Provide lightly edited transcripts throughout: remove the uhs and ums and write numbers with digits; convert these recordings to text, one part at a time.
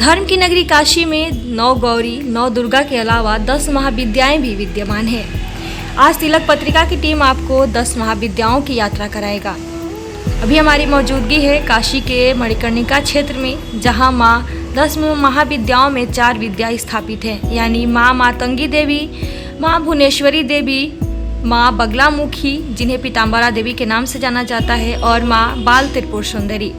धर्म की नगरी काशी में 9 गौरी 9 दुर्गा के अलावा 10 महाविद्याएं भी विद्यमान हैं। आज तिलक पत्रिका की टीम आपको 10 महाविद्याओं की यात्रा कराएगा। अभी हमारी मौजूदगी है काशी के मणिकर्णिका क्षेत्र में, जहां माँ 10 महाविद्याओं में 4 विद्या स्थापित हैं, यानी माँ मातंगी देवी, माँ भुवनेश्वरी देवी, माँ बगलामुखी जिन्हें पीताम्बरा देवी के नाम से जाना जाता है, और माँ बाल त्रिपुर सुंदरी।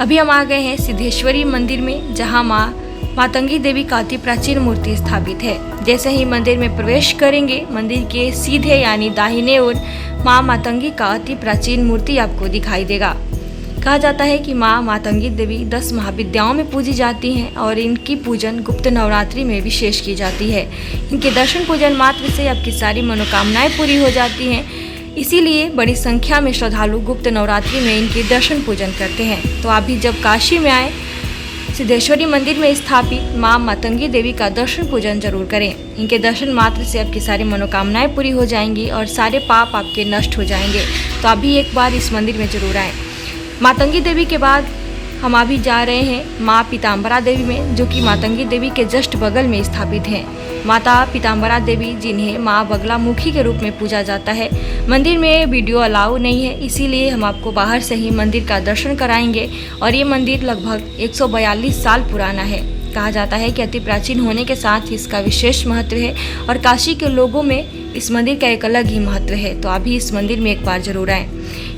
अभी हम आ गए हैं सिद्धेश्वरी मंदिर में, जहां माँ मातंगी देवी का अति प्राचीन मूर्ति स्थापित है। जैसे ही मंदिर में प्रवेश करेंगे, मंदिर के सीधे यानी दाहिने ओर माँ मातंगी का अति प्राचीन मूर्ति आपको दिखाई देगा। कहा जाता है कि माँ मातंगी देवी 10 महाविद्याओं में पूजी जाती हैं और इनकी पूजन गुप्त नवरात्रि में विशेष की जाती है। इनके दर्शन पूजन मात्र से आपकी सारी मनोकामनाएं पूरी हो जाती हैं। इसीलिए बड़ी संख्या में श्रद्धालु गुप्त नवरात्रि में इनके दर्शन पूजन करते हैं। तो आप भी जब काशी में आए, सिद्धेश्वरी मंदिर में स्थापित माँ मातंगी देवी का दर्शन पूजन जरूर करें। इनके दर्शन मात्र से आपकी सारी मनोकामनाएं पूरी हो जाएंगी और सारे पाप आपके नष्ट हो जाएंगे। तो आप भी एक बार इस मंदिर में जरूर आएँ। मातंगी देवी के बाद हम अभी जा रहे हैं माँ पीताम्बरा देवी में, जो कि मातंगी देवी के जस्ट बगल में स्थापित हैं। माता पीताम्बरा देवी, जिन्हें माँ बगलामुखी के रूप में पूजा जाता है। मंदिर में वीडियो अलाउ नहीं है, इसीलिए हम आपको बाहर से ही मंदिर का दर्शन कराएंगे। और ये मंदिर लगभग 142 साल पुराना है। कहा जाता है कि अति प्राचीन होने के साथ ही इसका विशेष महत्व है और काशी के लोगों में इस मंदिर का एक अलग ही महत्व है। तो अभी इस मंदिर में एक बार जरूर आएँ।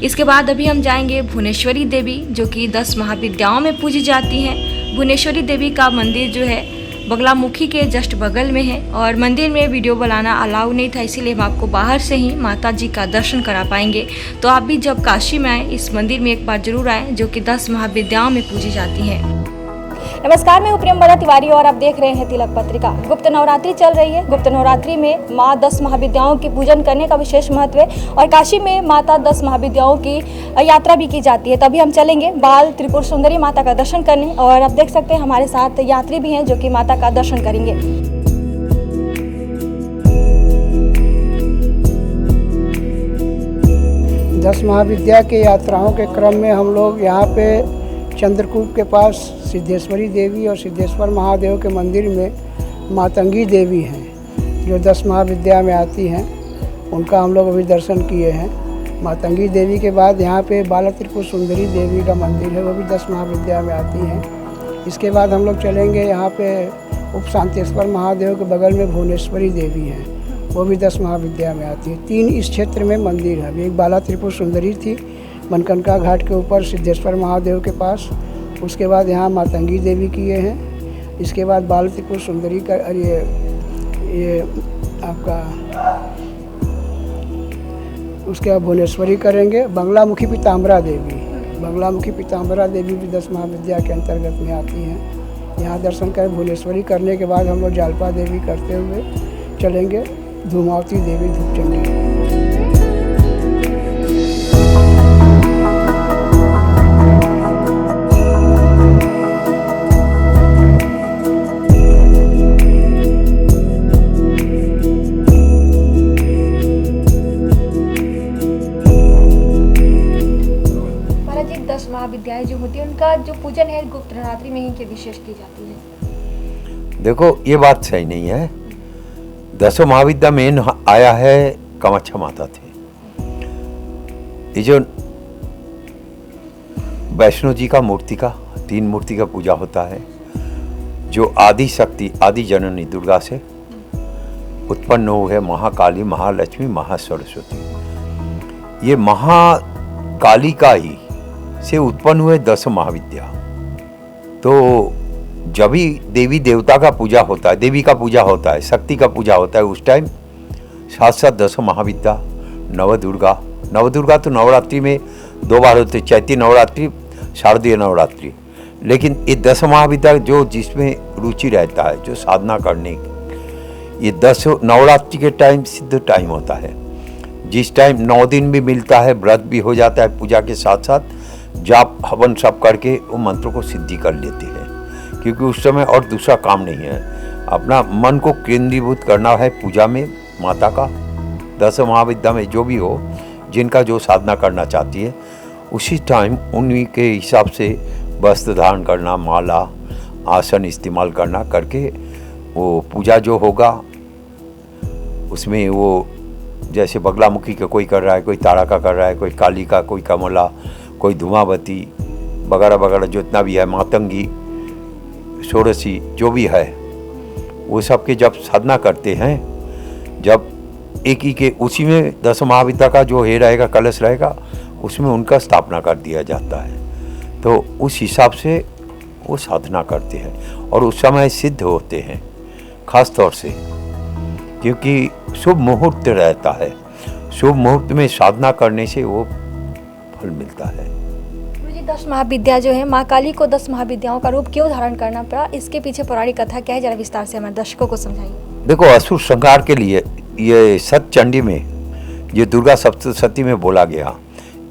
इसके बाद अभी हम जाएंगे भुवनेश्वरी देवी, जो कि 10 महाविद्याओं में पूजी जाती हैं। भुवनेश्वरी देवी का मंदिर जो है बगलामुखी के जस्ट बगल में है और मंदिर में वीडियो बनाना अलाउ नहीं था, इसीलिए हम आपको बाहर से ही माता जी का दर्शन करा पाएंगे। तो आप भी जब काशी में आए, इस मंदिर में एक बार जरूर आए, जो कि 10 महाविद्याओं में पूजी जाती हैं। नमस्कार, मैं प्रियंवदा तिवारी और आप देख रहे हैं तिलक पत्रिका। गुप्त नवरात्रि चल रही है। गुप्त नवरात्रि में माँ 10 महाविद्याओं की पूजन करने का विशेष महत्व है और काशी में माता 10 महाविद्याओं की यात्रा भी की जाती है। तभी हम चलेंगे बाल त्रिपुर सुंदरी माता का दर्शन करने, और आप देख सकते हैं हमारे साथ यात्री भी हैं जो कि माता का दर्शन करेंगे। 10 महाविद्या के यात्राओं के क्रम में हम लोग यहाँ पे चंद्रकूप के पास सिद्धेश्वरी देवी और सिद्धेश्वर महादेव के मंदिर में मातंगी देवी हैं, जो 10 महाविद्या में आती हैं। उनका हम लोग अभी दर्शन किए हैं। मातंगी देवी के बाद यहाँ पे बाल त्रिपुर सुंदरी देवी का मंदिर है, वो भी 10 महाविद्या में आती हैं। इसके बाद हम लोग चलेंगे यहाँ पे उप शांतेश्वर महादेव के बगल में भुवनेश्वरी देवी हैं, वो भी 10 महाविद्या में आती है। 3 इस क्षेत्र में मंदिर है। एक बाला त्रिपुर सुंदरी थी मणिकर्णिका घाट के ऊपर सिद्धेश्वर महादेव के पास, उसके बाद यहाँ मातंगी देवी किए हैं। इसके बाद बाल त्रिपुर सुंदरी का ये आपका, उसके बाद भुवनेश्वरी करेंगे। बगलामुखी पीताम्बरा देवी भी 10 महाविद्या के अंतर्गत में आती हैं। यहाँ दर्शन करें। भुवनेश्वरी करने के बाद हम लोग जालपा देवी करते हुए चलेंगे धूमावती देवी धूपचंडी। महाविद्याएं जो होती है, उनका जो पूजन है गुप्त नवरात्रि में ही के विशेष की जाती है। देखो, ये बात सही नहीं है। 10 महाविद्या मेन आया है कामाख्या माता थे। ये जो वैष्णो जी का मूर्ति का 3 मूर्ति का पूजा होता है, जो आदि शक्ति आदि जननी दुर्गा से उत्पन्न हुए है, महाकाली, महालक्ष्मी, महासरस्वती। ये महाकाली का ही से उत्पन्न हुए 10 महाविद्या। तो जब भी देवी देवता का पूजा होता है, देवी का पूजा होता है, शक्ति का पूजा होता है, उस टाइम साथ साथ 10 महाविद्या, नवदुर्गा तो नवरात्रि में 2 बार होते, चैती नवरात्रि, शारदीय नवरात्रि। लेकिन ये 10 महाविद्या जो जिसमें रुचि रहता है, जो साधना करने, ये 10 नवरात्रि के टाइम सिद्ध टाइम होता है, जिस टाइम 9 दिन भी मिलता है, व्रत भी हो जाता है, पूजा के साथ साथ जाप हवन सब करके वो मंत्र को सिद्धि कर लेते हैं। क्योंकि उस समय और दूसरा काम नहीं है, अपना मन को केंद्रीभूत करना है पूजा में माता का। 10 महाविद्या में जो भी हो, जिनका जो साधना करना चाहती है, उसी टाइम उन्हीं के हिसाब से वस्त्र धारण करना, माला आसन इस्तेमाल करना करके वो पूजा जो होगा उसमें वो जैसे बगलामुखी का कोई कर रहा है, कोई तारा का कर रहा है, कोई काली का, कोई कमला, कोई धुमावती वगैरह वगैरह जितना भी है, मातंगी, षोडशी जो भी है, वो सब के जब साधना करते हैं, जब एक ही के उसी में 10 महाविद्या का जो है रहेगा, कलश रहेगा, उसमें उनका स्थापना कर दिया जाता है। तो उस हिसाब से वो साधना करते हैं और उस समय सिद्ध होते हैं, खास तौर से क्योंकि शुभ मुहूर्त रहता है। शुभ मुहूर्त में साधना करने से वो फल मिलता है। गुरु जी, 10 महाविद्या जो है, माँ काली को 10 महाविद्याओं का रूप क्यों धारण करना पड़ा, इसके पीछे पौराणिक कथा क्या है, जरा विस्तार से हमारे दर्शकों को समझाइए। देखो, असुर संहार के लिए ये सतचंडी में, ये दुर्गा सप्तशती में बोला गया,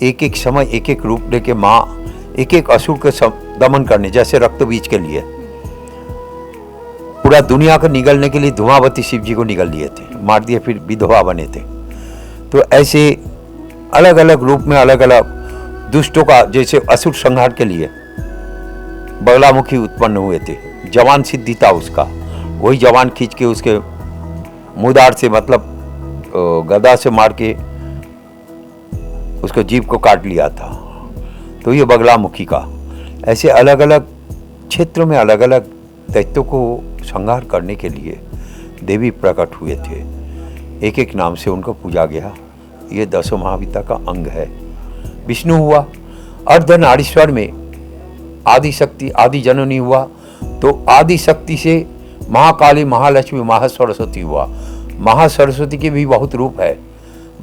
एक एक समय एक एक रूप लेके माँ एक एक असुर के दमन करने, जैसे रक्त बीज के लिए पूरा दुनिया को निगलने के लिए धुमावती शिव जी को निगल लिए थे, मार दिए, फिर विधवा बने थे। तो ऐसे अलग अलग रूप में अलग अलग दुष्टों का, जैसे असुर संहार के लिए बगलामुखी उत्पन्न हुए थे, जवान सिद्धि था उसका, वही जवान खींच के उसके मुदार से, मतलब गदा से मार के उसको जीभ को काट लिया था। तो ये बगलामुखी का, ऐसे अलग अलग क्षेत्रों में अलग अलग दैत्यों को संहार करने के लिए देवी प्रकट हुए थे। एक एक नाम से उनको पूजा गया। ये 10 महाविद्या का अंग है। विष्णु हुआ, अर्धनारीश्वर में आदि शक्ति, आदि जननी हुआ, तो आदि शक्ति से महाकाली, महालक्ष्मी, महासरस्वती हुआ। महासरस्वती के भी बहुत रूप है,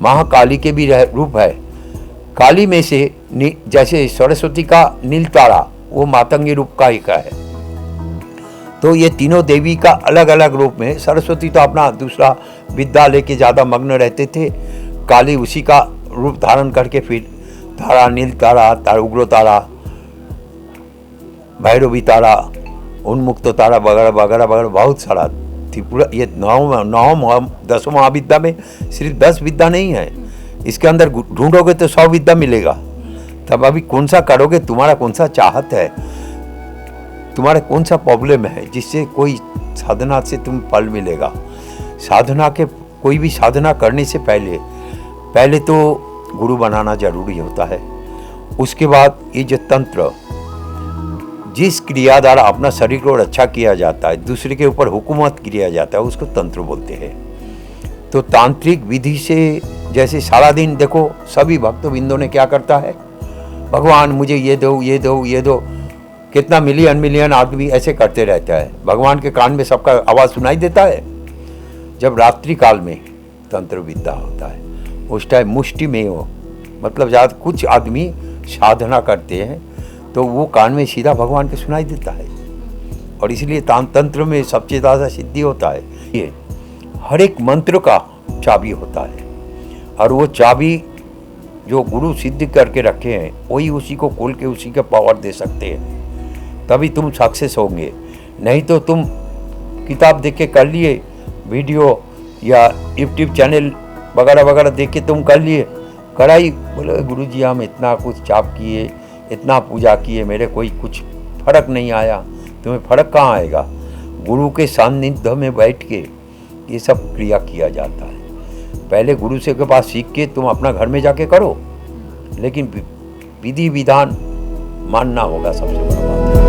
महाकाली के भी रूप है। काली में से जैसे सरस्वती का नील तारा, वो मातंगी रूप का एक है। तो ये तीनों देवी का अलग अलग रूप में, सरस्वती तो अपना दूसरा विद्या लेके ज़्यादा मग्न रहते थे, काली उसी का रूप धारण करके फिर तारा, नील तारा, उग्र तारा, भैरवी तारा, उन्मुक्त तारा वगैरह वगैरह वगैरह बहुत सारा थी। पूरा ये 10 महाविद्या में सिर्फ 10 विद्या नहीं है, इसके अंदर ढूंढोगे तो 100 विद्या मिलेगा। तब अभी कौन सा करोगे, तुम्हारा कौन सा चाहत है, तुम्हारा कौन सा प्रॉब्लम है, जिससे कोई साधना से तुम फल मिलेगा। साधना के, कोई भी साधना करने से पहले तो गुरु बनाना जरूरी होता है। उसके बाद ये जो तंत्र, जिस क्रिया द्वारा अपना शरीर को रक्षा किया जाता है, दूसरे के ऊपर हुकूमत किया जाता है, उसको तंत्र बोलते हैं। तो तांत्रिक विधि से, जैसे सारा दिन देखो सभी भक्तबिंदों ने क्या करता है, भगवान मुझे ये दो, ये दो, ये दो, कितना मिलियन आदमी ऐसे करते रहता है। भगवान के कान में सबका आवाज़ सुनाई देता है। जब रात्रि काल में तंत्र विद्या होता है, उस टाइम मुष्टि में हो, मतलब ज़्यादा कुछ आदमी साधना करते हैं तो वो कान में सीधा भगवान के सुनाई देता है, और इसलिए तंत्र में सबसे ज़्यादा सिद्धि होता है। ये हर एक मंत्र का चाबी होता है, और वो चाबी जो गुरु सिद्ध करके रखे हैं, वही उसी को खोल के उसी का पावर दे सकते हैं, तभी तुम सक्सेस होंगे। नहीं तो तुम किताब देख के कर लिए, वीडियो या यूट्यूब चैनल वगैरह वगैरह देख के तुम कर लिए, कराई, बोले गुरुजी हम इतना कुछ जाप किए, इतना पूजा किए, मेरे कोई कुछ फर्क नहीं आया। तुम्हें फर्क कहाँ आएगा? गुरु के सानिध्य में बैठ के ये सब क्रिया किया जाता है। पहले गुरु से के पास सीख के तुम अपना घर में जाके करो, लेकिन विधि विधान मानना होगा, सबसे बड़ा बात है।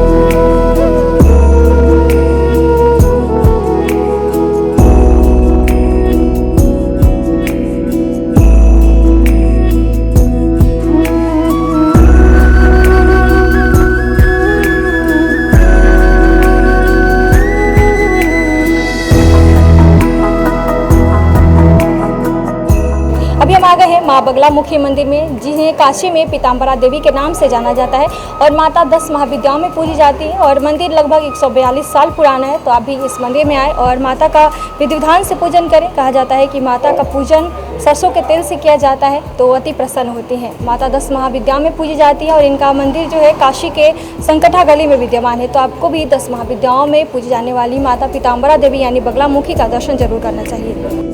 अभी हम आ गए हैं माँ बगलामुखी मंदिर में, जिन्हें काशी में पीताम्बरा देवी के नाम से जाना जाता है, और माता 10 महाविद्याओं में पूजी जाती है। और मंदिर लगभग 142 साल पुराना है। तो आप भी इस मंदिर में आए और माता का विधि विधान से पूजन करें। कहा जाता है कि माता का पूजन सरसों के तेल से किया जाता है तो अति प्रसन्न होती हैं। माता 10 महाविद्याओं में पूजी जाती है और इनका मंदिर जो है काशी के संकटा गली में विद्यमान है। तो आपको भी 10 महाविद्याओं में पूजी जाने वाली माता पीताम्बरा देवी यानी बगलामुखी का दर्शन जरूर करना चाहिए।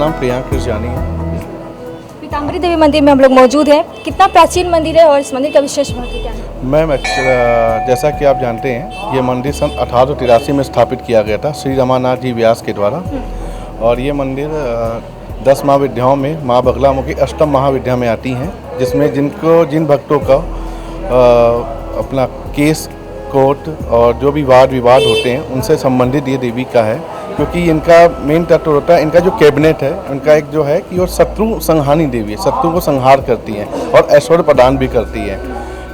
नाम प्रियांक कृष्यानी है। पीताम्बरी देवी मंदिर में हम लोग मौजूद हैं। कितना प्राचीन मंदिर है और इस मंदिर का विशेष महत्व क्या है? मैम, जैसा कि आप जानते हैं, ये मंदिर सन 1883 में स्थापित किया गया था श्री रमानाथ जी व्यास के द्वारा। और ये मंदिर 10 महाविद्याओं में माँ बगलामुखी अष्टम महाविद्या में आती हैं, जिसमें जिन भक्तों का अपना केस कोर्ट और जो भी वाद विवाद होते हैं उनसे संबंधित ये देवी का है। क्योंकि इनका मेन तत्व होता है, इनका जो कैबिनेट है उनका एक जो है कि वो शत्रु संहानी देवी है, शत्रु को संहार करती हैं और ऐश्वर्य प्रदान भी करती है।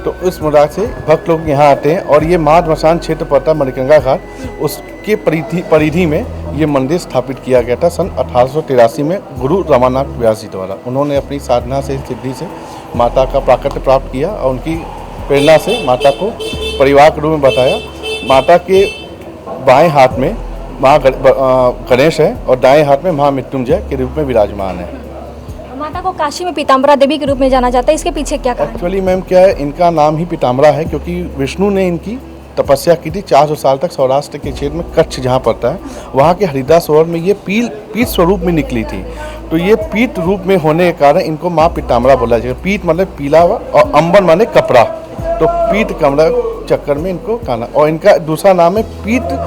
तो इस मजाक से भक्त लोग यहाँ आते हैं। और ये माँ मसान क्षेत्र पड़ता मणिकंगा घाट, उसके परिधि में ये मंदिर स्थापित किया गया था सन 1883 में गुरु रमानाथ व्यास जी द्वारा। उन्होंने अपनी साधना से, सिद्धि से माता का प्राकट्य प्राप्त किया और उनकी प्रेरणा से माता को परिवार के रूप में बताया। माता के बाएं हाथ में माँ गणेश है और दाएं हाथ में महामृत्युंजय के रूप में विराजमान है। माता को काशी में पीताम्बरा देवी के रूप में जाना जाता है, इसके पीछे क्या कारण है? एक्चुअली मैम क्या है, इनका नाम ही पीताम्बरा है क्योंकि विष्णु ने इनकी तपस्या की थी 400 साल तक सौराष्ट्र के क्षेत्र में, कच्छ जहाँ पड़ता है वहाँ के हरिद्वार सरोवर में ये पीत स्वरूप में निकली थी। तो ये पीत रूप में होने के कारण इनको माँ पीताम्बरा बोला जाएगा। पीत मतलब पीला और अंबर माने कपड़ा, तो पीत कमरा चक्कर में इनको खाना। और इनका दूसरा नाम है पीत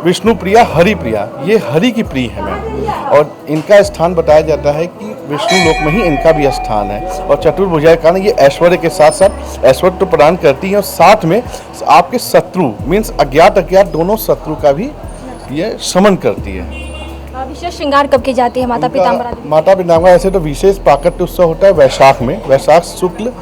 विष्णु प्रिया हरि प्रिया, ये हरि की प्रिय है मैम। और इनका स्थान बताया जाता है कि विष्णु लोक में ही इनका भी स्थान है। और चतुर्भुजा के कारण ये ऐश्वर्य के साथ साथ ऐश्वर्य तो प्रदान करती है और साथ में आपके शत्रु मीन्स अज्ञात दोनों शत्रु का भी ये शमन करती है। विशेष श्रृंगार कब की जाती है माता पीताम्बरा देवी? माता पीताम्बरा ऐसे तो विशेष प्राकट्य उत्सव होता है वैशाख में, वैशाख शुक्ल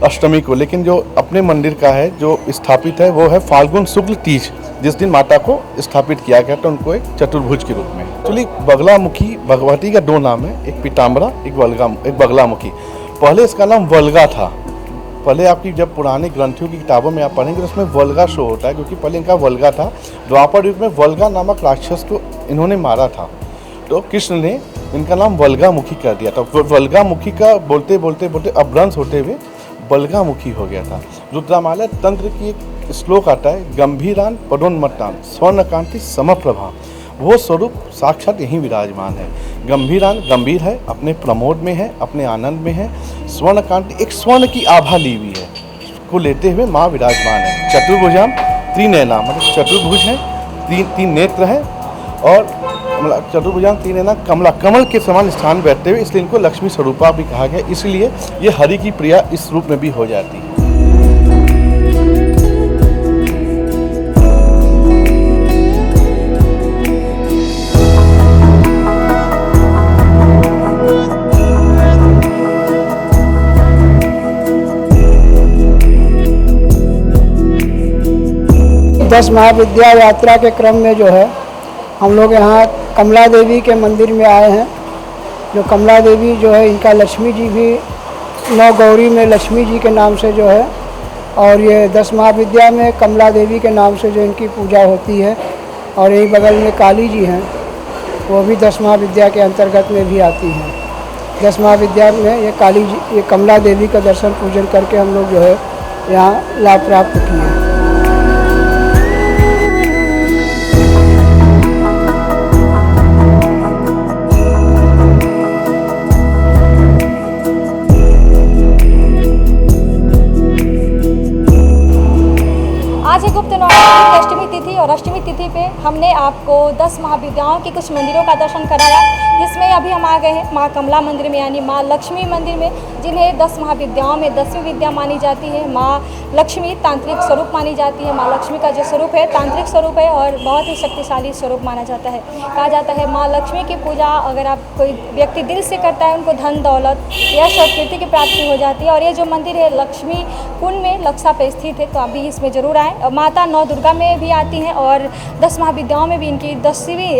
अष्टमी को। लेकिन जो अपने मंदिर का है जो स्थापित है वो है फाल्गुन शुक्ल तीज, जिस दिन माता को स्थापित किया गया था उनको एक चतुर्भुज के रूप में। एक्चुअली बगलामुखी भगवती का 2 नाम है, एक पीताम्बरा एक बगलामुखी। पहले इसका नाम वल्गा था। पहले आपकी जब पुराने ग्रंथों की किताबों में आप पढ़ेंगे तो उसमें वल्गा शो होता है, क्योंकि पहले इनका वल्गा था। द्वापर युग में वल्गा नामक राक्षस को इन्होंने मारा था, तो कृष्ण ने इनका नाम वल्गामुखी कर दिया था। वल्गामुखी का बोलते बोलते अपभ्रंश होते हुए बल्गामुखी हो गया था। रुद्रमाला तंत्र की एक श्लोक आता है, गंभीरान पदोन्मत्तान स्वर्णकांति समप्रभा। वो स्वरूप साक्षात यहीं विराजमान है। गंभीरान गंभीर है, अपने प्रमोद में है, अपने आनंद में है। स्वर्णकांति एक स्वर्ण की आभा ली हुई है, को लेते हुए माँ विराजमान है। चतुर्भुजाम त्रिनयना मतलब चतुर्भुज है, तीन नेत्र है और चतुर्भुजाम त्रिनयना कमला कमल के समान स्थान बैठते हुए, इसलिए इनको लक्ष्मी स्वरूपा भी कहा गया। इसलिए ये हरि की प्रिया इस रूप में भी हो जाती है। दस महाविद्या यात्रा के क्रम में जो है हम लोग यहाँ कमला देवी के मंदिर में आए हैं। जो कमला देवी जो है इनका लक्ष्मी जी भी 9 गौरी में लक्ष्मी जी के नाम से जो है, और ये 10 महाविद्या में कमला देवी के नाम से जो इनकी पूजा होती है। और यही बगल में काली जी हैं, वो भी 10 महाविद्या के अंतर्गत में भी आती हैं। 10 महाविद्या में ये काली जी, ये कमला देवी का दर्शन पूजन करके हम लोग जो है यहाँ लाभ प्राप्त किए। आज है गुप्त नवरात्रि की अष्टमी तिथि और अष्टमी तिथि पे हमने आपको 10 महाविद्याओं के कुछ मंदिरों का दर्शन कराया, जिसमें अभी हम आ गए हैं माँ कमला मंदिर में यानी माँ लक्ष्मी मंदिर में, जिन्हें 10 महाविद्याओं में 10वीं विद्या मानी जाती है। माँ लक्ष्मी तांत्रिक स्वरूप मानी जाती है। माँ लक्ष्मी का जो स्वरूप है तांत्रिक स्वरूप है और बहुत ही शक्तिशाली स्वरूप माना जाता है। कहा जाता है माँ लक्ष्मी की पूजा अगर आप कोई व्यक्ति दिल से करता है, उनको धन दौलत यश और कीर्ति की प्राप्ति हो जाती है। और ये जो मंदिर है लक्ष्मी कुंड में लक्सा पे स्थित है, तो आप भी इसमें जरूर आएँ। माता 9 दुर्गा में भी आती हैं और 10 महाविद्याओं में भी इनकी 10वीं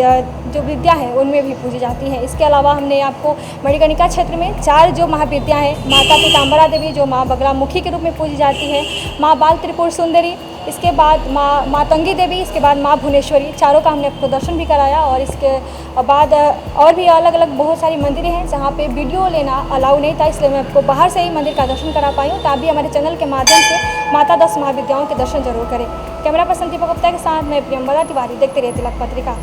जो विद्या है उनमें भी पूजी जाती हैं। इसके अलावा हमने आपको मणिकर्णिका क्षेत्र में 4 जो महाविद्या हैं, माता पीताम्बरा देवी जो माँ बगलामुखी के रूप में पूजी जाती है, माँ बाल त्रिपुर सुंदरी, इसके बाद माँ मातंगी देवी, इसके बाद माँ भुवनेश्वरी, चारों का हमने आपको दर्शन भी कराया। और इसके बाद और भी अलग अलग बहुत सारी मंदिरें हैं जहाँ पे वीडियो लेना अलाउ नहीं था, इसलिए मैं आपको बाहर से ही मंदिर का दर्शन करा पाई हूँ। तो आप भी हमारे चैनल के माध्यम से माता 10 महाविद्याओं के दर्शन जरूर करें। कैमरा पर्सन दीपक गुप्ता के साथ मैं प्रियंवदा तिवारी, देखते रहिए तिलक पत्रिका।